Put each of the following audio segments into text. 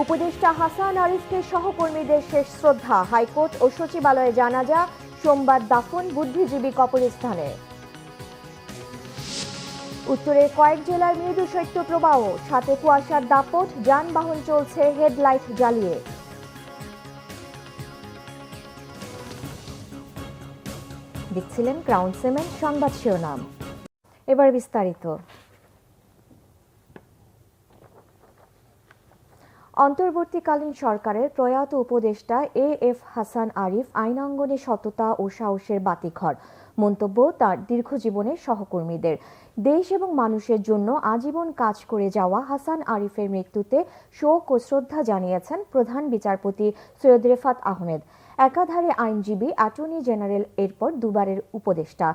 উপদেষ্টা হাসান আরিফকে সহকর্মীদের শেষ শ্রদ্ধা। হাইকোর্ট ও সচিবালয়ে জানাজা, সোমবার দাফন বুদ্ধিজীবী কবরস্থানে। উত্তরের কয়েক জেলার মৃদু শৈত্যপ্রবাহ, সাথে কুয়াশার দাপট, যানবাহন চলছে হেডলাইট জ্বালিয়ে। দেখছিলেন ক্রাউন সিমেন্ট সংবাদ শিরোনাম, এবার বিস্তারিত। অন্তর্বর্তীকালীন সরকারের প্রয়াত উপদেষ্টা এএফ হাসান আরিফ আইনাঙ্গনে সততা ও সাহসের বাতিঘর। মন্তব্য তার দীর্ঘজীবনের সহকর্মীদের। দেশ এবং মানুষের জন্য আজীবন কাজ করে যাওয়া হাসান আরিফের মৃত্যুতে শোক ও শ্রদ্ধা জানিয়েছেন প্রধান বিচারপতি সৈয়দ রেফাত আহমেদ। একাধারে আইনজীবী, অ্যাটর্নি জেনারেল, এরপর দুবারের উপদেষ্টা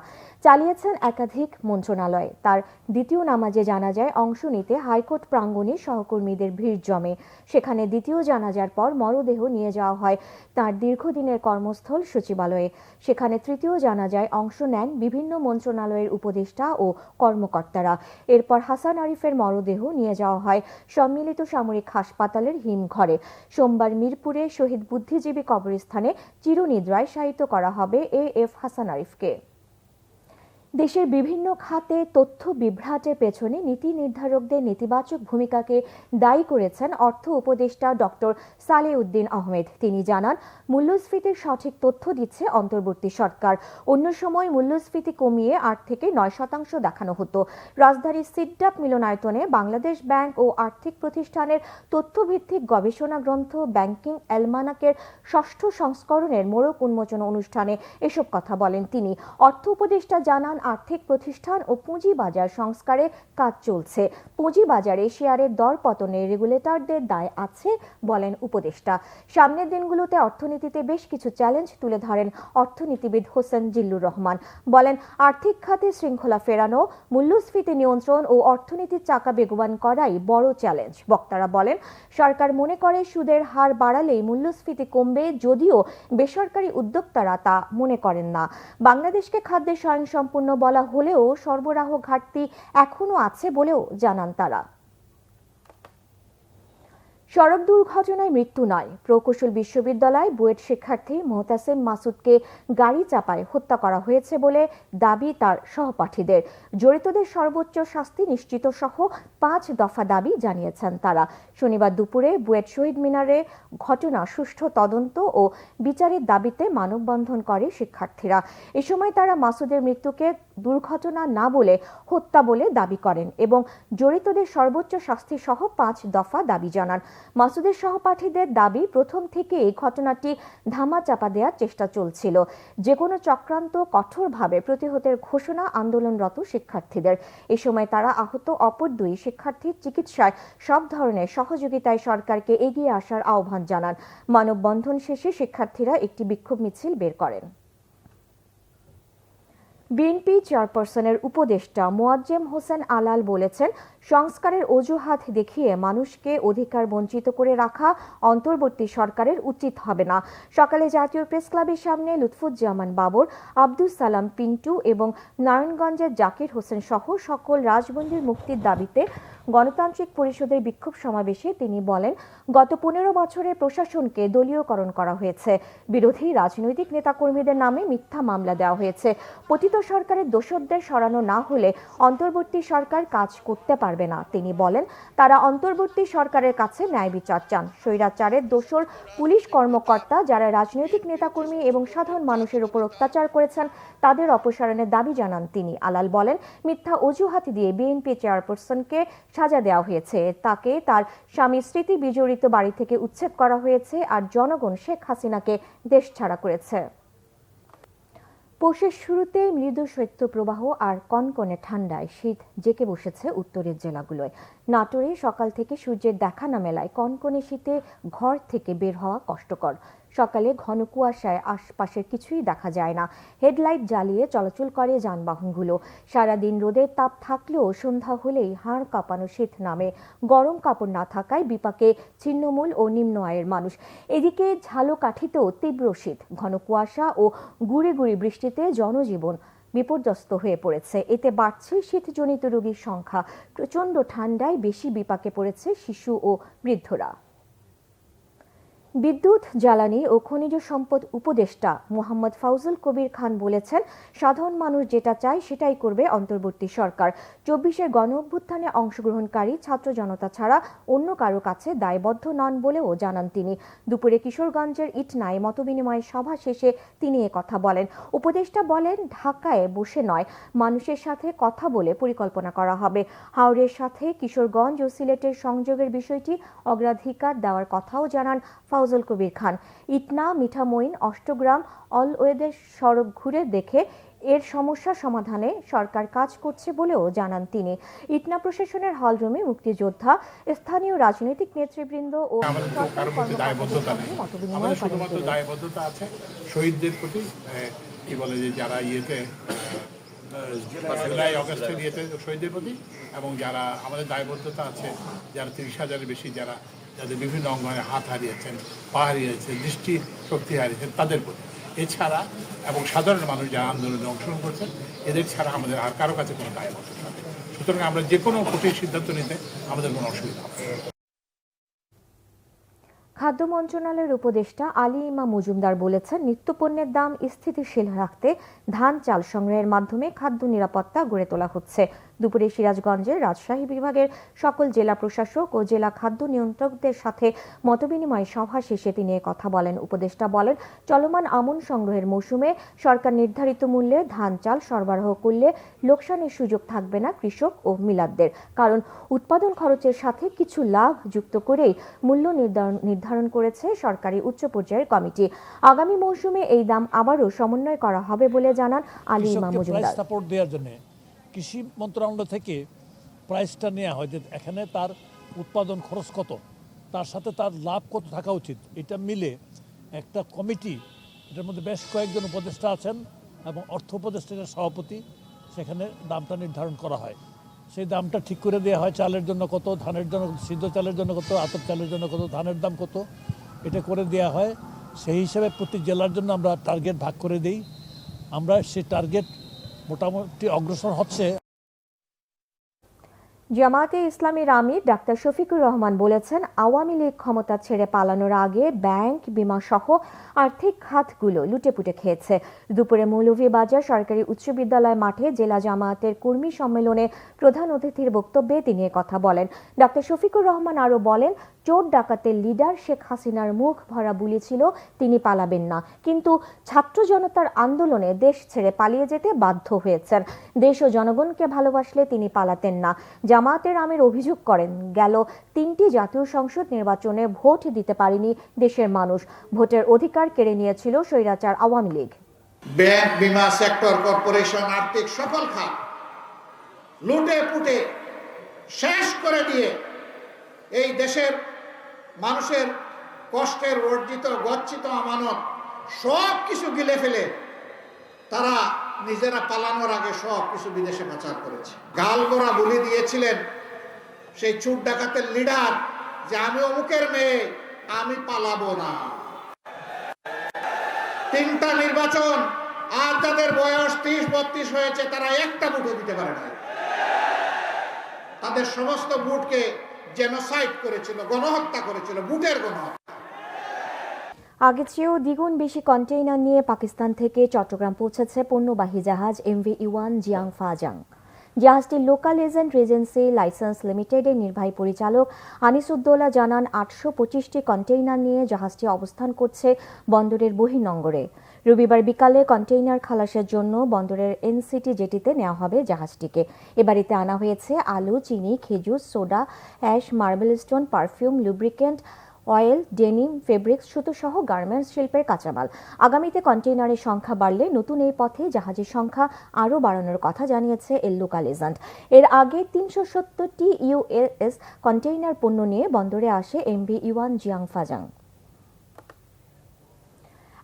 চালিয়েছেন একাধিক মন্ত্রণালয়। তার দ্বিতীয় নামাজে জানাজায় অংশ নিতে হাইকোর্ট প্রাঙ্গণে সহকর্মীদের ভিড় জমে। সেখানে দ্বিতীয় জানাজার পর মরদেহ নিয়ে যাওয়া হয় তার দীর্ঘদিনের কর্মস্থল সচিবালয়ে। সেখানে তৃতীয় জানাজায় অংশ নেন বিভিন্ন মন্ত্রণালয়ের উপদেষ্টা ও কর্মকর্তারা। এরপর হাসান আরিফের মরদেহ নিয়ে যাওয়া হয় সম্মিলিত সামরিক হাসপাতালের হিমঘরে। সোমবার মিরপুরে শহীদ বুদ্ধিজীবী কবরস্থানে চিরনিদ্রায় শায়িত করা হবে এএফ হাসান আরিফকে। দেশের বিভিন্ন খাতে তথ্য বিভ্রাটের পেছনে নীতি নির্ধারকদের নেতিবাচক ভূমিকাকে দায়ী করেছেন অর্থ উপদেষ্টা ডক্টর সালেউদ্দিন আহমেদ। তিনি জানান, মূল্যস্ফীতির সঠিক তথ্য দিচ্ছে অন্তর্বর্তী সরকার। অন্য সময় মূল্যস্ফীতি কমিয়ে ৮ থেকে ৯% দেখানো হতো। রাজধানীর সিডডাপ মিলনায়তনে বাংলাদেশ ব্যাংক ও আর্থিক প্রতিষ্ঠানের তথ্যভিত্তিক গবেষণা গ্রন্থ ব্যাংকিং অ্যালমানাকের ৬ষ্ঠ সংস্করণের মোড়ক উন্মোচন অনুষ্ঠানে এসব কথা বলেন তিনি। অর্থ উপদেষ্টা জানান, আর্থিক প্রতিষ্ঠান ও পুঁজিবাজার সংস্কারে কাজ চলছে। পুঁজিবাজারে শেয়ারের দর পতনে রেগুলেটরদের দায় আছে বলেন উপদেষ্টা। সামনের দিনগুলোতে অর্থনীতিতে বেশ কিছু চ্যালেঞ্জ তুলে ধরেন অর্থনীতিবিদ হোসেন জিল্লুর রহমান। বলেন, আর্থিক খাতে শৃঙ্খলা ফেরানো, মূল্যস্ফীতি নিয়ন্ত্রণ ও অর্থনীতির চাকা বেগবান করাই বড় চ্যালেঞ্জ। বক্তারা বলেন, সরকার মনে করে সুদের হার বাড়ালেই মূল্যস্ফীতি কমবে, যদিও বেসরকারি উদ্যোক্তারা তা মনে করেন না। বাংলাদেশকে খাদ্যে স্বয়ংসম্পূর্ণ বলা হলেও সরবরাহ ঘাটতি এখনো আছে বলেও জানান তারা। সড়ক দুর্ঘটনায় মৃত্যু নয়। প্রকৌশল বিশ্ববিদ্যালয় বুয়েট শিক্ষার্থী মোহতাসিম মাসুদকে গাড়ি চাপায় হত্যা করা হয়েছে বলে দাবি তার সহপাঠীদের। জড়িতদের সর্বোচ্চ শাস্তি নিশ্চিত সহ 5 দফা দাবি জানিয়েছেন তারা। শনিবার দুপুরে বুয়েট শহীদ মিনারে ঘটনা সুষ্ঠু তদন্ত ও বিচারের দাবিতে মানববন্ধন করে শিক্ষার্থীরা। এ সময় তারা মাসুদের মৃত্যুকে দুর্ঘটনা না বলে হত্যা বলে দাবি করেন এবং জড়িতদের সর্বোচ্চ শাস্তি সহ 5 দফা দাবি জানান। মাসুদের সহপাঠীদের দাবি, প্রথম থেকে এই ঘটনাটি ধামাচাপা দেওয়ার চেষ্টা চলছিল। যে কোনো চক্রান্ত কঠোরভাবে প্রতিহতের ঘোষণা আন্দোলনরত শিক্ষার্থীদের। এ সময় তারা আহত অপর 2 শিক্ষার্থীর চিকিৎসায় সব ধরনের সহযোগিতায় সরকারকে এগিয়ে আসার আহ্বান জানান। মানববন্ধন শেষে শিক্ষার্থীরা একটি বিক্ষোভ মিছিল বের করেন। বিএনপি চেয়ারপারসনের উপদেষ্টা মোয়াজ্জেম হোসেন আলাল বলেছেন, সংস্কারের অজুহাত দেখিয়ে মানুষকে অধিকার বঞ্চিত করে রাখা অন্তর্বর্তী সরকারের উচিত হবে না। সকালে জাতীয় প্রেস ক্লাবের সামনে লুৎফুজ্জামান বাবর, আব্দুস সালাম পিন্টু এবং নারায়ণগঞ্জের জাকির হোসেন সহ সকল রাজবন্দীর মুক্তির দাবিতে গণতান্ত্রিক পরিষদের বিক্ষোভ সমাবেশে তিনি বলেন, গত 15 বছরে প্রশাসনকে দলীয়করণ করা হয়েছে। বিরোধী রাজনৈতিক নেতাকর্মীদের নামে মিথ্যা মামলা দেওয়া হয়েছে। পতিত সরকারের দোষরদের সরানো না হলে অন্তর্বর্তী সরকার কাজ করতে পারবে না। তিনি বলেন, তারা অন্তর্বর্তী সরকারের কাছে ন্যায় বিচার চান। স্বৈরাচারের দোষর পুলিশ কর্মকর্তা যারা রাজনৈতিক নেতাকর্মী এবং সাধারণ মানুষের উপর অত্যাচার করেছেন তাদের অপসারণের দাবি জানান তিনি। আলাল বলেন, মিথ্যা অজুহাত দিয়ে বিএনপি চেয়ারপারসনকে সাজা দেওয়া হয়েছে। তাকে তার স্বামী স্মৃতি বিজড়িত বাড়ি থেকে উচ্ছেদ করা হয়েছে আর জনগণ শেখ হাসিনাকে দেশ ছাড়া করেছে। পৌষের শুরুতে মৃদু শৈত্যপ্রবাহ আর কনকনে ঠান্ডায় শীত জেঁকে বসেছে উত্তরের জেলাগুলোয়। নাটোরে সকাল থেকে সূর্যের দেখা না মেলায় কনকনে শীতে ঘর থেকে বের হওয়া কষ্টকর। সকালে ঘন কুয়াশায় আশপাশের কিছুই দেখা যায় না। হেডলাইট জ্বালিয়ে চলাচল করে যানবাহনগুলো। সারাদিন রোদের তাপ থাকলেও সন্ধ্যা হলেই হাড় কাঁপানো শীত নামে। গরম কাপড় না থাকায় বিপাকে ছিন্নমূল ও নিম্ন আয়ের মানুষ। এদিকে ঝালকাঠিতেও তীব্র শীত। ঘন কুয়াশা ও গুঁড়ি গুঁড়ি বৃষ্টিতে জনজীবন বিপর্যস্ত হয়ে পড়েছে। এতে বাড়ছে শীতজনিত রোগীর সংখ্যা। প্রচণ্ড ঠান্ডায় বেশি বিপাকে পড়েছে শিশু ও বৃদ্ধরা। বিদ্যুৎ, জ্বালানি ও খনিজ সম্পদ উপদেষ্টা মোহাম্মদ ফাউজুল কবির খান বলেছেন, সাধারণ মানুষ যেটা চায় সেটাই করবে অন্তর্বর্তী সরকার। ২৪-এর গণঅভ্যুত্থানে অংশগ্রহণকারী ছাত্র জনতা ছাড়া অন্য কারো কাছে দায়বদ্ধ নন বলেও জানান তিনি। দুপুরে কিশোরগঞ্জের ইটনায় মতবিনিময় সভা শেষে তিনি কথা বলেন। উপদেষ্টা বলেন, ঢাকায় বসে নয়, মানুষের সাথে কথা বলে পরিকল্পনা করা হবে। হাওরের সাথে কিশোরগঞ্জ ও সিলেটের সংযোগের বিষয়টি অগ্রাধিকার দেওয়ার কথাও জানান ফাউজুল কবির খান। ইটনা, মিঠামইন, অষ্টগ্রাম, অলওয়েদের সড়ক ঘুরে দেখে এর সমস্যা সমাধানে সরকার কাজ করছে বলেও জানান তিনি। ইটনা প্রশাসনের হলরুমে মুক্তিযোদ্ধা, স্থানীয় রাজনৈতিক নেতৃবৃন্দ ও দায়বদ্ধতা আছে শহীদদের প্রতি, কি বলে যে যারা জুলাই অগস্টের শহীদদের প্রতি, এবং যারা আমাদের দায়বদ্ধতা আছে যারা ৩০,০০০-এর বেশি যাদের বিভিন্ন অঙ্গনে হাত হারিয়েছেন, পা হারিয়েছেন, দৃষ্টি শক্তি হারিয়েছেন তাদের প্রতি। এছাড়া এবং সাধারণ মানুষ যারা আন্দোলনে অংশগ্রহণ করছেন এদের ছাড়া আমাদের আর কারো কাছে কোনো দায়বদ্ধতা নেই। সুতরাং আমরা যে কোনো কঠিন সিদ্ধান্ত নিতে আমাদের কোনো অসুবিধা হবে না। খাদ্য মন্ত্রণালয়ের উপদেষ্টা আলী ইমাম মজুমদার বলেছেন, নিত্যপণ্যের দাম স্থিতিশীল রাখতে ধান চাল সংগ্রহের মাধ্যমে খাদ্য নিরাপত্তা গড়ে তোলা হচ্ছে। দুপুরে সিরাজগঞ্জের রাজশাহী বিভাগের সকল জেলা প্রশাসক ও জেলা খাদ্য নিয়ন্ত্রকদের সাথে মতবিনিময় সভা শেষে তিনি কথা বলেন। উপদেষ্টা বলেন, চলমান আমন সংগ্রহের মৌসুমে সরকার নির্ধারিত মূল্যে ধান চাল সরবরাহ করলে লোকসানের সুযোগ থাকবে না কৃষক ও মিলাদদের, কারণ উৎপাদন খরচের সাথে কিছু লাভ যুক্ত করেই মূল্য নির্ধারণ করেছে সরকারি উচ্চ পর্যায়ের কমিটি। আগামী মৌসুমে এই দাম আবারও সমন্বয় করা হবে বলে জানান আলী ইমাম মজুমদার। সাপোর্ট দেওয়ার জন্য কৃষি মন্ত্রণালয় থেকে প্রাইসটা নেওয়া হয় যে এখানে তার উৎপাদন খরচ কত, তার সাথে তার লাভ কত থাকা উচিত, এটা মিলে একটা কমিটি, এটার মধ্যে বেশ কয়েকজন উপদেষ্টা আছেন এবং অর্থ উপদেষ্টার সভাপতি, সেখানে দামটা নির্ধারণ করা হয়। সেই দামটা ঠিক করে দেওয়া হয়, চালের জন্য কত, ধানের জন্য, সিদ্ধ চালের জন্য কত, আতপ চালের জন্য কত, ধানের দাম কত, এটা করে দেওয়া হয়। সেই হিসাবে প্রতি জেলার জন্য আমরা টার্গেট ভাগ করে দিই। আমরা সেই টার্গেট মোটামুটি অগ্রসর হচ্ছে। জামায়াতে ইসলামীর আমির ডাক্তার শফিকুর রহমান বলেছেন, আওয়ামী লীগ ক্ষমতা ছেড়ে পালানোর আগে ব্যাংক, বিমা সহ আর্থিক খাতগুলো লুটেপুটে খেয়েছে। দুপুরে মৌলভীবাজার সরকারি উচ্চ বিদ্যালয় মাঠে জেলা জামায়াতের কর্মী সম্মেলনে প্রধান অতিথির বক্তব্যে তিনি কথা বলেন। ডাক্তার শফিকুর রহমান আরও বলেন, চোর ডাকাতের লিডার শেখ হাসিনার মুখ ভরা বুলি ছিল তিনি পালাবেন না, কিন্তু ছাত্র জনতার আন্দোলনে দেশ ছেড়ে পালিয়ে যেতে বাধ্য হয়েছেন। দেশ ও জনগণকে ভালোবাসলে তিনি পালাতেন না। জামায়াতের আমির অভিযোগ করেন, গেল 3টি জাতীয় সংসদ নির্বাচনে ভোট দিতে পারেনি দেশের মানুষ, ভোটের অধিকার কেড়ে নিয়েছিল স্বৈরাচার আওয়ামী লীগ। ব্যাংক, বিমা সেক্টর, কর্পোরেশন, আর্থিক সকল খাত লুটে পুটে শেষ করে দিয়ে এই দেশের মানুষের কষ্টের অর্জিত গচ্ছিত আমানত সব কিছু গিলে ফেলে তারা নিজেরা পালানোর আগে সব কিছু বিদেশে পাচার করেছে। গালগোরা বলে দিয়েছিলেন সেই চোর ডাকাতের লিডার যে আমি অমুকের মেয়ে, আমি পালাবো না। 3টা নির্বাচন, আর যাদের বয়স 30-32 হয়েছে তারা একটা ভোটও দিতে পারে না। তাদের সমস্ত ভোটকে জেনোসাইড করেছিল, গণহত্যা করেছিল, ভোটের গণহত্যা। আগে চেয়েও দ্বিগুণ বেশি কন্টেইনার নিয়ে পাকিস্তান থেকে চট্টগ্রাম পৌঁছেছে পণ্যবাহী জাহাজ MV-1 জিয়াং ফাজাং। জাহাজটির লোকাল এজেন্ট রিজেন্সি লাইসেন্স লিমিটেডের নির্বাহী পরিচালক আনিসুদ্দৌলা জানান, 825টি কন্টেইনার নিয়ে জাহাজটি অবস্থান করছে বন্দরের বহির্নোঙরে। রবিবার বিকালে কন্টেইনার খালাসের জন্য বন্দরের NCT জেটিতে নেওয়া হবে জাহাজটিকে। এ বাড়িতে আনা হয়েছে আলু, চিনি, খেজুর, soda, ash, marble stone, perfume, lubricant, oil, denim, fabrics, সুতো সহ গার্মেন্টস শিল্পের কাঁচামাল। আগামীতে কন্টেইনারের সংখ্যা বাড়লে নতুন এই পথে জাহাজের সংখ্যা আরও বাড়ানোর কথা জানিয়েছে এর লোকাল এজেন্ট। এর আগে 370টি US কন্টেইনার পণ্য নিয়ে বন্দরে আসে MV-1 জিয়াং ফাজাং।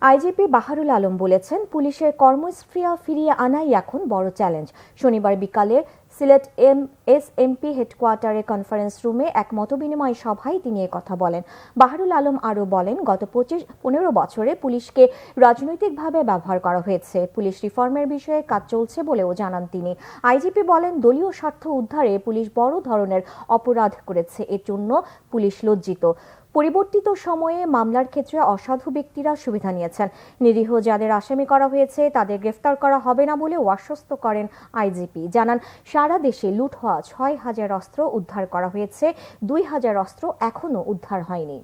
আইজিপি বাহারুল আলম বলেছেন, পুলিশের কর্মস্পৃহা ফিরিয়ে আনাই এখন বড় চ্যালেঞ্জ। শনিবার বিকালে সিলেট SMP হেডকোয়ার্টারে কনফারেন্স রুমে এক মতবিনিময় সভায় তিনি কথা বলেন। বাহারুল আলম আরও বলেন, গত 15 বছরে পুলিশকে রাজনৈতিকভাবে ব্যবহার করা হয়েছে। পুলিশ রিফর্মের বিষয়ে কাজ চলছে বলেও জানান তিনি। আইজিপি বলেন, দলীয় স্বার্থ উদ্ধারে পুলিশ বড় ধরনের অপরাধ করেছে, এর জন্য পুলিশ লজ্জিত। পরিবর্তিত সময়ে মামলার ক্ষেত্রে অসাধু ব্যক্তিরা সুবিধা নিয়েছেন। নিরীহ যাদের আসামি করা হয়েছে তাদের গ্রেফতার করা হবে না বলে আশ্বস্ত করেন আইজিপি। জানান, সারা দেশে লুট হওয়া 6,000 অস্ত্র উদ্ধার করা হয়েছে, 2,000 অস্ত্র এখনো উদ্ধার হয়নি।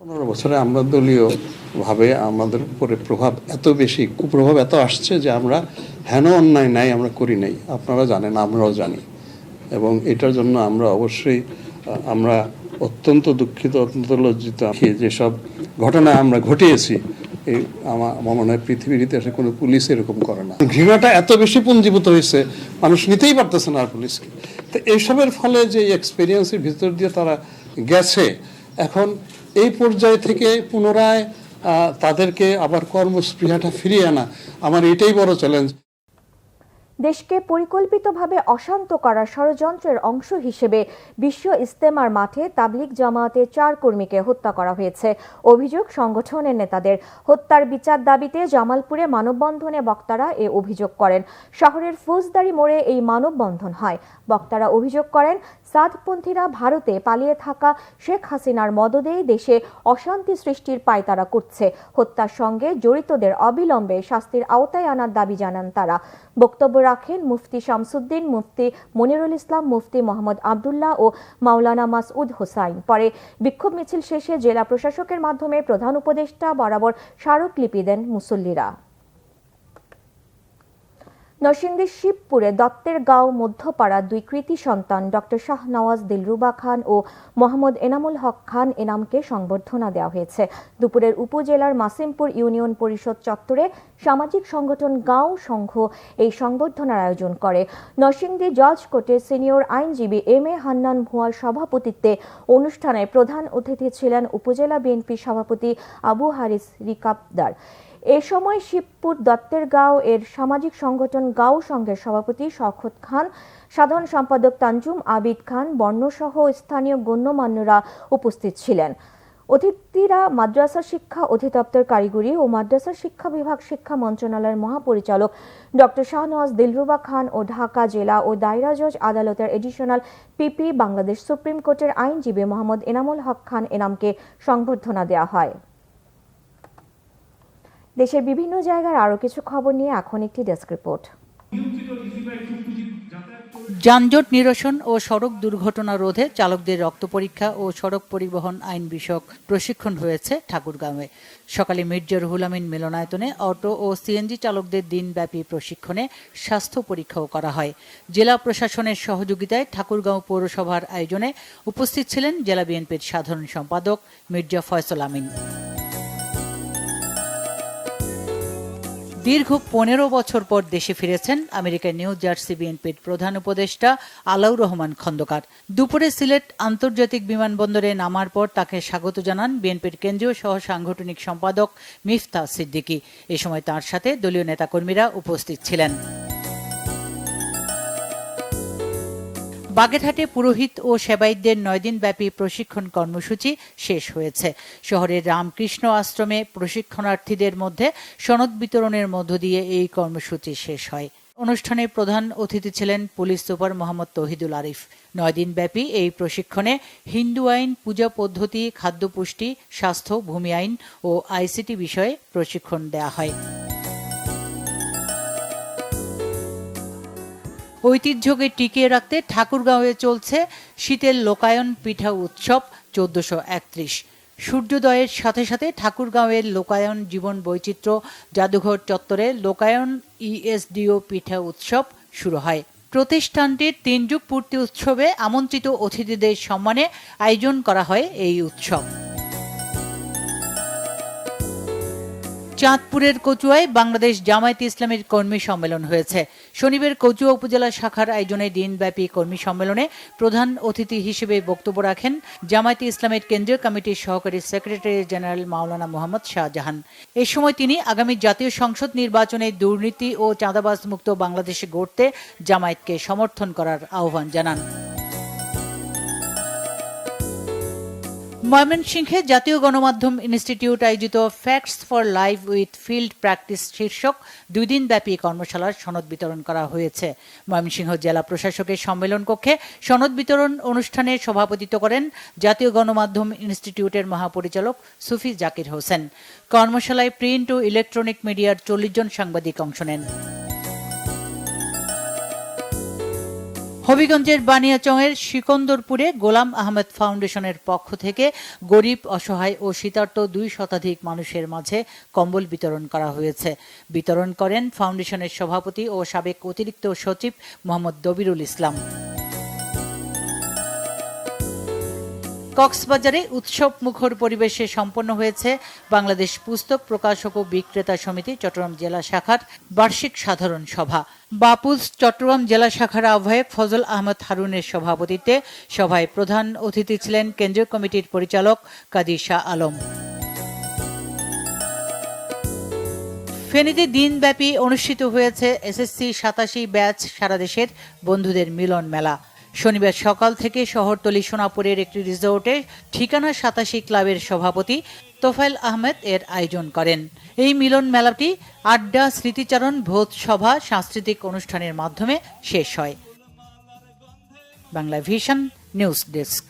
15 বছরে আমরা দলীয় ভাবে আমাদের উপরে প্রভাব এত বেশি, কুপ্রভাব এত আসছে যে আমরা হেন অন্যায় নাই আমরা করি নাই। আপনারা জানেন, আমরাও জানি, এবং এটার জন্য আমরা অবশ্যই আমরা অত্যন্ত দুঃখিত, অত্যন্ত লজ্জিত। যেসব ঘটনা আমরা ঘটিয়েছি, এই আমার মনে হয় পৃথিবীর ইতিহাসে কোনো পুলিশ এরকম করে না। ঘৃণাটা এত বেশি পুঞ্জীভূত হয়েছে, মানুষ নিতেই পারতেছে না আর পুলিশকে। তো এইসবের ফলে যে এক্সপিরিয়েন্সের ভিতর দিয়ে তারা গেছে, এখন এই পর্যায় থেকে পুনরায় তাদেরকে আবার কর্মস্পৃহাটা ফিরিয়ে আনা আমার এটাই বড় চ্যালেঞ্জ। দেশকে পরিকল্পিতভাবে অশান্ত করার ষড়যন্ত্রের অংশ হিসেবে বিশ্ব ইজতেমার মাঠে তাবলিগ জামায়াতের 4 কর্মীকে হত্যা করা হয়েছে। অভিযোগ, সংগঠনের নেতাদের হত্যার বিচার দাবিতে জামালপুরে মানববন্ধনে বক্তারা এ অভিযোগ করেন। শহরের ফৌজদারি মোড়ে এই মানববন্ধন হয়। বক্তারা অভিযোগ করেন, সাদপন্থীরা ভারতে পালিয়ে থাকা শেখ হাসিনার মদদেই দেশে অশান্তি সৃষ্টির পায়তারা করছে। হত্যার সঙ্গে জড়িতদের অবিলম্বে শাস্তির আওতায় আনার দাবি জানান তারা। বক্তব্য রাখেন মুফতি শামসুদ্দিন, মুফতি মনিরুল ইসলাম, মুফতি মোহাম্মদ আবদুল্লাহ ও মাওলানা মাসউদ হোসাইন। পরে বিক্ষোভ মিছিল শেষে জেলা প্রশাসকের মাধ্যমে প্রধান উপদেষ্টা বরাবর স্মারকলিপি দেন মুসল্লিরা। নরসিংদীর শিবপুরে দত্তের গাঁও মধ্যপাড়ার 2 কৃতি সন্তান ডক্টর শাহনওয়াজ দিলরুবা খান ও মোহাম্মদ এনামুল হক খান এনামকে সংবর্ধনা দেওয়া হয়েছে। দুপুরের উপজেলার মাসিমপুর ইউনিয়ন পরিষদ চত্বরে সামাজিক সংগঠন গাঁও সংঘ এই সংবর্ধনার আয়োজন করে। নরসিংদী জজ কোর্টের সিনিয়র আইনজীবী এম.এ. হান্নান ভুঁইয়ার সভাপতিত্বে অনুষ্ঠানে প্রধান অতিথি ছিলেন উপজেলা বিএনপির সভাপতি আবু হারিস রিকাবদার। এ সময় শিবপুর দত্তের গাঁও এর সামাজিক সংগঠন গাঁও সংঘের সভাপতি শওকত খান, সাধারণ সম্পাদক তানজুম আবিদ খান, বর্ণসহ স্থানীয় গণ্যমান্যরা উপস্থিত ছিলেন। অতিথিরা মাদ্রাসা শিক্ষা অধিদপ্তর কারিগরি ও মাদ্রাসা শিক্ষা বিভাগ শিক্ষা মন্ত্রণালয়ের মহাপরিচালক ডক্টর শাহনওয়াজ দিলরুবা খান ও ঢাকা জেলা ও দায়রা জজ আদালতের এডিশনাল পিপি, বাংলাদেশ সুপ্রিম কোর্টের আইনজীবী মোহাম্মদ এনামুল হক খান এনামকে সংবর্ধনা দেওয়া হয়। দেশের বিভিন্ন জায়গার আরো কিছু খবর নিয়ে এখন একটি ডেস্ক রিপোর্ট। যানজট নিরসন ও সড়ক দুর্ঘটনা রোধে চালকদের রক্ত পরীক্ষা ও সড়ক পরিবহন আইন বিষয়ক প্রশিক্ষণ হয়েছে ঠাকুরগাঁওয়ে। সকালে মির্জা রুহুল আমিন মিলনায়তনে অটো ও সিএনজি চালকদের দিনব্যাপী প্রশিক্ষণে স্বাস্থ্য পরীক্ষাও করা হয়। জেলা প্রশাসনের সহযোগিতায় ঠাকুরগাঁও পৌরসভার আয়োজনে উপস্থিত ছিলেন জেলা বিএনপির সাধারণ সম্পাদক মির্জা ফয়সল আমিন। দীর্ঘ 15 বছর পর দেশে ফিরেছেন আমেরিকার নিউ জার্সি বিএনপির প্রধান উপদেষ্টা আলাউর রহমান খন্দকার। দুপুরে সিলেট আন্তর্জাতিক বিমানবন্দরে নামার পর তাকে স্বাগত জানান বিএনপির কেন্দ্রীয় সহ সাংগঠনিক সম্পাদক মিফতা সিদ্দিকী। এ সময় তার সাথে দলীয় নেতাকর্মীরা উপস্থিত ছিলেন। বাগেরহাটে পুরোহিত ও সেবায়েতদের 9 দিনব্যাপী প্রশিক্ষণ কর্মসূচি শেষ হয়েছে। শহরের রামকৃষ্ণ আশ্রমে প্রশিক্ষণার্থীদের মধ্যে সনদ বিতরণের মধ্য দিয়ে এই কর্মসূচি শেষ হয়। অনুষ্ঠানে প্রধান অতিথি ছিলেন পুলিশ সুপার মোহাম্মদ তৌহিদুল আরিফ। 9 দিনব্যাপী এই প্রশিক্ষণে হিন্দু আইন, পূজা পদ্ধতি, খাদ্য পুষ্টি, স্বাস্থ্য, ভূমি আইন ও আইসিটি বিষয়ে প্রশিক্ষণ দেওয়া হয়। ঐতিহ্যকে টিকিয়ে রাখতে ঠাকুরগাঁওয়ে চলছে শীতের লোকায়ন পিঠা উৎসব 1431। সূর্যোদয়ের সাথে সাথে ঠাকুরগাঁওয়ের লোকায়ন জীবন বৈচিত্র্য জাদুঘর চত্বরে লোকায়ন ইএসডিও পিঠা উৎসব শুরু হয়। প্রতিষ্ঠানটির 3 যুগ পূর্তি উৎসবে আমন্ত্রিত অতিথিদের সম্মানে আয়োজন করা হয় এই উৎসব। চাঁদপুরের কচুয়ায় বাংলাদেশ জামায়াতে ইসলামীর কর্মী সম্মেলন হয়েছে। শনিবার কচুয়া উপজেলা শাখার আয়োজনে দিনব্যাপী কর্মী সম্মেলনে প্রধান অতিথি হিসেবে বক্তব্য রাখেন জামায়াতে ইসলামের কেন্দ্রীয় কমিটির সহকারী সেক্রেটারি জেনারেল মাওলানা মোহাম্মদ শাহজাহান। এ সময় তিনি আগামী জাতীয় সংসদ নির্বাচনে দুর্নীতি ও চাঁদাবাজ মুক্ত বাংলাদেশে গড়তে জামায়াতকে সমর্থন করার আহ্বান জানান। ময়মনসিংহে জাতীয় গণমাধ্যম ইনস্টিটিউট আয়োজিত facts for life with field practice শীর্ষক 2 দিনব্যাপী কর্মশালার সনদ বিতরণ করা হয়েছে। ময়মনসিংহ জেলা প্রশাসকের সম্মেলন কক্ষে সনদ বিতরণ অনুষ্ঠানে সভাপতিত্ব করেন জাতীয় গণমাধ্যম ইনস্টিটিউটের মহাপরিচালক সুফি জাকির হোসেন। কর্মশালায় প্রিন্ট ও ইলেকট্রনিক মিডিয়ার 40 জন সাংবাদিক অংশ নেন। হবিগঞ্জের বানিয়াচংয়ের সিকন্দরপুরে গোলাম আহমেদ ফাউন্ডেশনের পক্ষ থেকে গরিব, অসহায় ও শীতার্ত 2 শতাধিক মানুষের মাঝে কম্বল বিতরণ করা হয়েছে। বিতরণ করেন ফাউন্ডেশনের সভাপতি ও সাবেক অতিরিক্ত সচিব মোহাম্মদ দবিরুল ইসলাম। কক্সবাজারে উৎসব মুখর পরিবেশে সম্পন্ন হয়েছে বাংলাদেশ পুস্তক প্রকাশক ও বিক্রেতা সমিতি চট্টগ্রাম জেলা শাখার বার্ষিক সাধারণ সভা। বাপুলস চট্টগ্রাম জেলা শাখার আহ্বায়ক ফজল আহমদ হারুনের সভাপতিত্বে সভায় প্রধান অতিথি ছিলেন কেন্দ্রীয় কমিটির পরিচালক কাজী শাহ আলম। ফেনীতে দিনব্যাপী অনুষ্ঠিত হয়েছে এসএসসি 87 ব্যাচ সারা দেশের বন্ধুদের মিলন মেলা। শনিবার সকাল থেকে শহরতলি সোনাপুরের একটি রিসোর্টে ঠিকানা 87 ক্লাবের সভাপতি তোফায়েল আহমেদ এর আয়োজন করেন। এই মিলন মেলাটি আড্ডা, স্মৃতিচারণ, ভোজ সভা, সাংস্কৃতিক অনুষ্ঠানের মাধ্যমে শেষ হয়। Bangla vision news desk.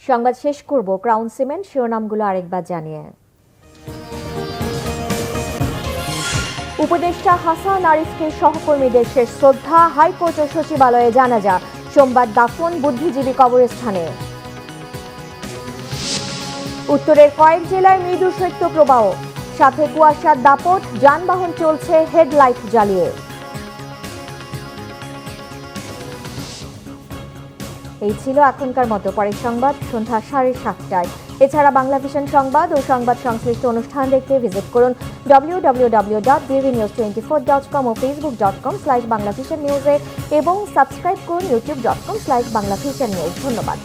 সংবাদ শেষ করব ক্রাউন সিমেন্ট শিরোনামগুলো আরেকবার জানিয়ে। উপদেষ্টা হাসান আরিফকে সহকর্মীদের শেষ শ্রদ্ধা, হাইকোর্ট ও সচিবালয়ে জানাজা, সোমবার দাফন বুদ্ধিজীবী কবরস্থানে। উত্তরের কয়েক জেলায় মৃদু শৈত্যপ্রবাহ, সাথে কুয়াশার দাপট, যানবাহন চলছে হেডলাইট জ্বালিয়ে। এই ছিল এখনকার মতো, পরের সংবাদ সন্ধ্যা 7:30টায়। এছাড়া বাংলা ভিশন সংবাদ ও সংবাদ সংশ্লিষ্ট অনুষ্ঠান দেখতে ভিজিট করুন www.bvnews24.com ও facebook.com/banglavisionnews এবং সাবস্ক্রাইব করুন youtube.com/banglavisionnews। ধন্যবাদ।